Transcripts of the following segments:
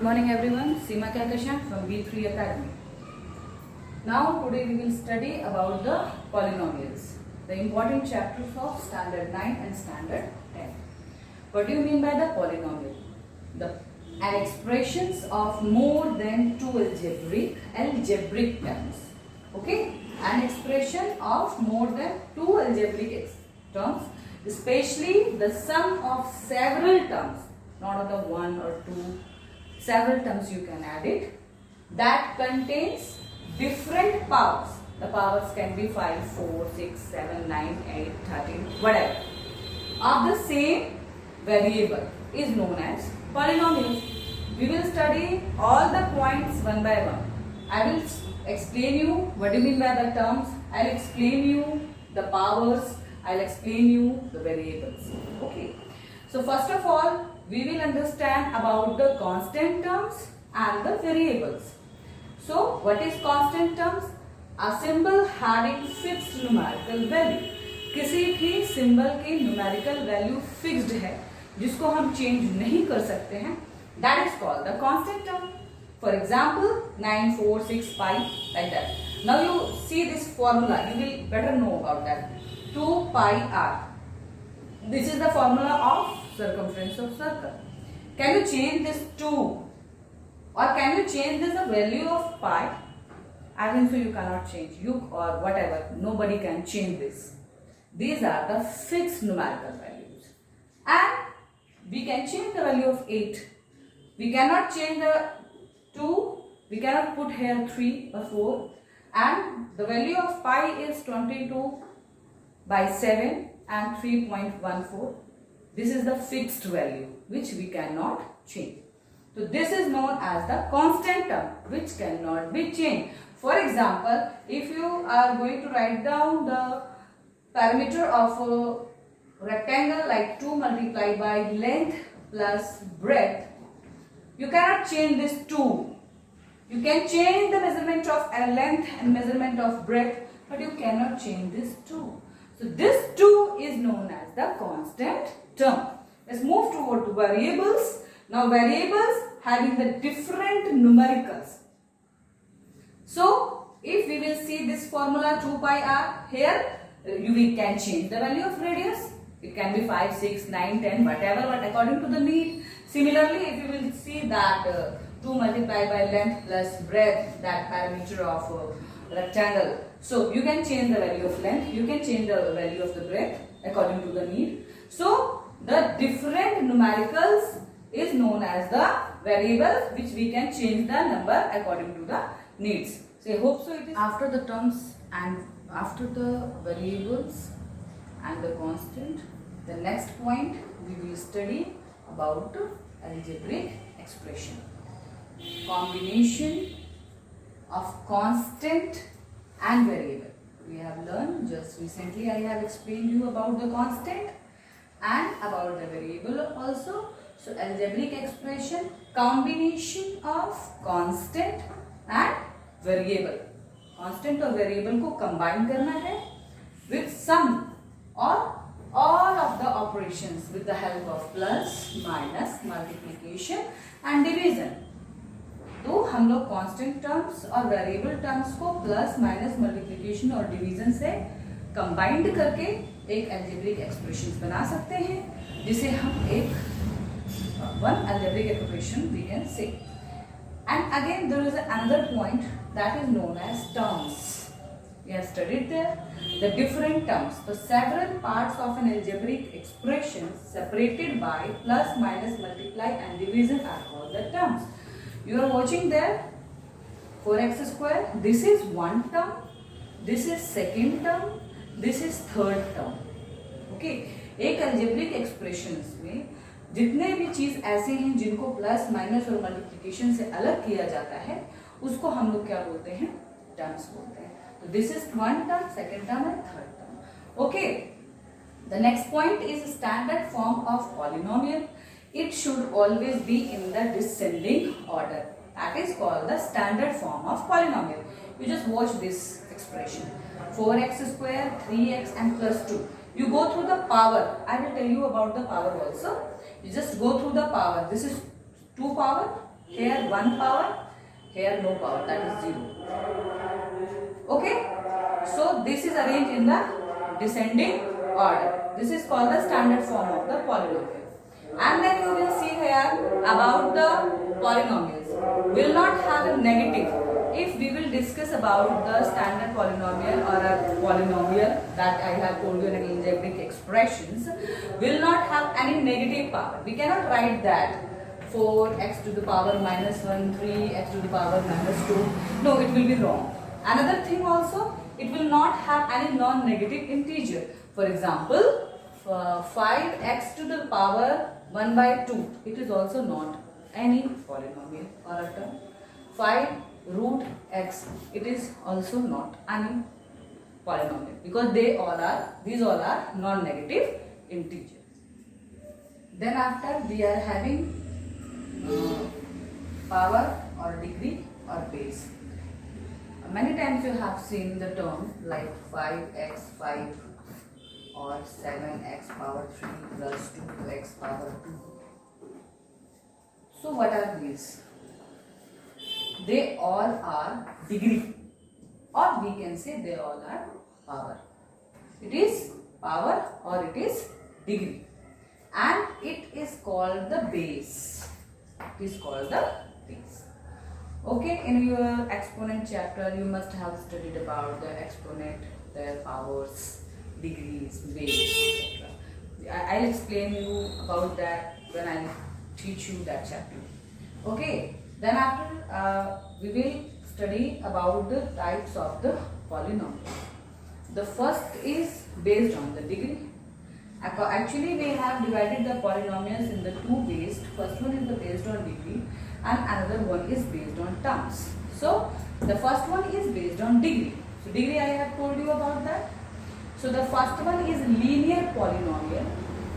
morning everyone, Seema Kakashan from B3 Academy. Now today we will study about the polynomials, the important chapters of standard 9 and standard 10. What do you mean by the polynomial? An expressions of more than two algebraic terms. Okay? An expression of more than two algebraic terms, especially the sum of several terms, not of the one or two, several terms you can add it, that contains different powers. The powers can be 5, 4, 6, 7, 9, 8, 13, whatever. Of the same variable is known as polynomials. We will study all the points one by one. I will explain you what do you mean by the terms. I will explain you the powers. I will explain you the variables. Okay. So first of all, we will understand about the constant terms and the variables. So what is constant terms? A symbol having fixed numerical value. किसी भी symbol की numerical value fixed है जिसको हम change नहीं कर सकते हैं, that is called the constant term. For example, 9, 4, 6, 5 like that. Now you see this formula, you will better know about that. 2 pi r. This is the formula of circumference of circle. Can you change this 2 or can you change this the value of pi? I think so you cannot change. You or whatever, nobody can change this. These are the fixed numerical values. And we can change the value of 8. We cannot change the 2. We cannot put here 3 or 4. And the value of pi is 22 by 7 and 3.14. This is the fixed value which we cannot change. So this is known as the constant term which cannot be changed. For example, if you are going to write down the parameter of a rectangle like 2 multiplied by length plus breadth, you cannot change this 2. You can change the measurement of length and measurement of breadth, but you cannot change this 2. So this 2 is known as the constant term. Let's move toward variables. Now variables having the different numericals. So if we will see this formula 2 pi r, here we can change the value of radius. It can be 5, 6, 9, 10, whatever, but according to the need. Similarly, if you will see that 2 multiplied by length plus breadth, that parameter of rectangle. So you can change the value of length, you can change the value of the breadth according to the need. So the different numericals is known as the variable which we can change the number according to the needs. So I hope so it is after the terms and after the variables and the constant. The next point we will study about algebraic expression. Combination of constant and variable. We have learned just recently, I have explained you about the constant and about the variable also. So algebraic expression, combination of constant and variable. Constant और variable को combine करना है with sum or all of the operations with the help of plus, minus, multiplication and division. तो हम लोग constant terms और variable terms को plus, minus, multiplication और division से combined करके एक algebraic expressions बना सकते हैं जिसे हम एक one algebraic expression we can say. And again there is another point that is known as terms. We have studied there the different terms. The several parts of an algebraic expression separated by plus, minus, multiply and division are called the terms. You are watching there 4x square. This is one term. This is second term. This is third term. Okay. एक algebraic expressions में जितने भी चीज ऐसे हैं जिनको plus, minus और multiplication से अलग किया जाता है उसको हम लोग क्या बोलते हैं? टर्म्स बोलते हैं. तो this is one term, second term and third term. Okay. The next point is standard form of polynomial. It should always be in the descending order. That is called the standard form of polynomial. You just watch this expression. 4x square, 3x and plus 2. You go through the power. I will tell you about the power also. You just go through the power. This is 2 power. Here here 1 power, here no power, that is 0. Okay, so this is arranged in the descending order. This is called the standard form of the polynomial. And then you will see here about the polynomials will not have a negative. If we will discuss about the standard polynomial or a polynomial that I have told you in algebraic expressions, will not have any negative power. We cannot write that 4x to the power minus 1, 3x to the power minus 2. No, it will be wrong. Another thing also, it will not have any non-negative integer. For example, 5x to the power 1 by 2. It is also not any polynomial or a term. 5 root x. It is also not any polynomial because these all are non-negative integers. Then after we are having power or degree or base. Many times you have seen the term like 5x 5 or 7x power 3 plus 2x power 2. So what are these? They all are degree, or we can say they all are power. It is power or it is degree, and it is called the base. It is called the base. Okay, in your exponent chapter you must have studied about the exponent, their powers, degrees, base, etc. I'll explain you about that when I teach you that chapter. Okay, then after we will study about the types of the polynomial. The first is based on the degree. Actually, we have divided the polynomials in the two ways. First one is the based on degree and another one is based on terms. So, the first one is based on degree. So, degree I have told you about that. So, the first one is linear polynomial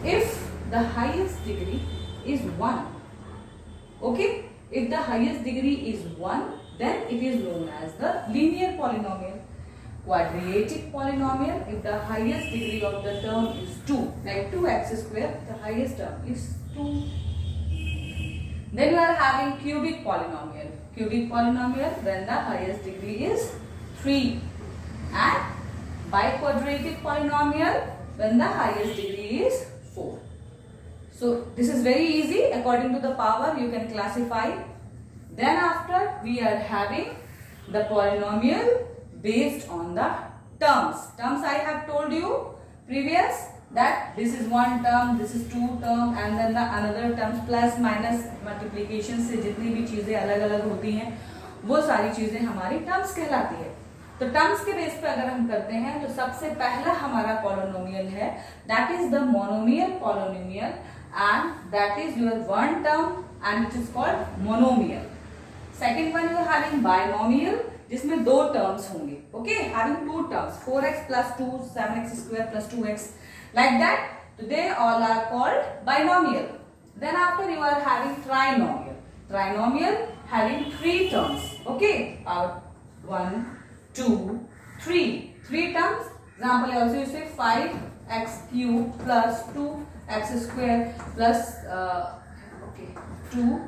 if the highest degree is 1. Okay, if the highest degree is 1, then it is known as the linear polynomial. Quadratic polynomial if the highest degree of the term is 2, like 2x square, the highest term is 2. Then you are having cubic polynomial. Cubic polynomial when the highest degree is 3, and biquadratic polynomial when the highest degree is 4. So this is very easy. According to the power you can classify. Then after we are having the polynomial based on the terms. Terms I have told you previous that this is one term, this is two term, and then the another terms plus minus multiplication से जितनी भी चीजें अलग अलग होती हैं वो सारी चीजें हमारी terms कहलाती है. तो terms के बेस पे अगर हम करते हैं तो सबसे पहला हमारा polynomial है that is the monomial polynomial, and that is your one term and it is called monomial. Second one you are having binomial जिसमें दो टर्म्स होंगे. Okay, having two terms 4x plus 2, 7x square plus 2x, like that. So they all are called binomial. Then after you are having trinomial. Trinomial having three terms. Okay, 1, 2, 3. Three terms. Example also you say 5x cube plus 2x square plus 2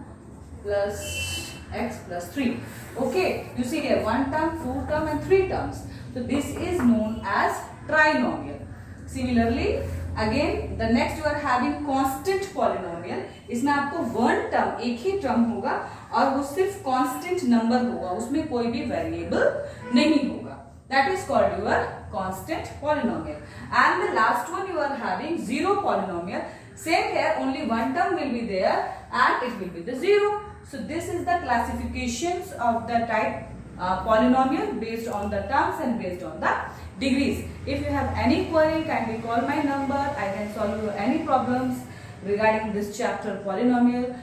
plus x plus 3. Okay, you see here one term, two term and three terms. So this is known as trinomial. Similarly, again the next you are having constant polynomial. इसमें आपको one term एक ही term होगा और वो सिर्फ constant number होगा, उसमें कोई भी variable नहीं होगा. That is called your constant polynomial. And the last one you are having zero polynomial. Same here, only one term will be there and it will be the zero. So this is the classifications of the type polynomial based on the terms and based on the degrees. If you have any query, kindly call my number. I can solve you any problems regarding this chapter polynomial.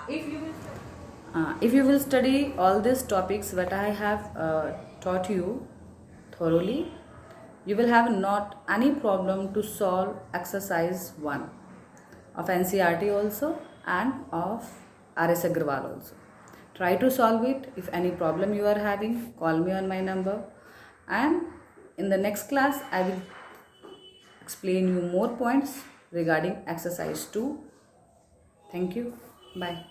If you will study all these topics that I have taught you thoroughly, you will have not any problem to solve exercise 1 of NCERT also and of R.S. Agrawal also. Try to solve it. If any problem you are having, call me on my number. And in the next class, I will explain you more points regarding exercise 2. Thank you. Bye.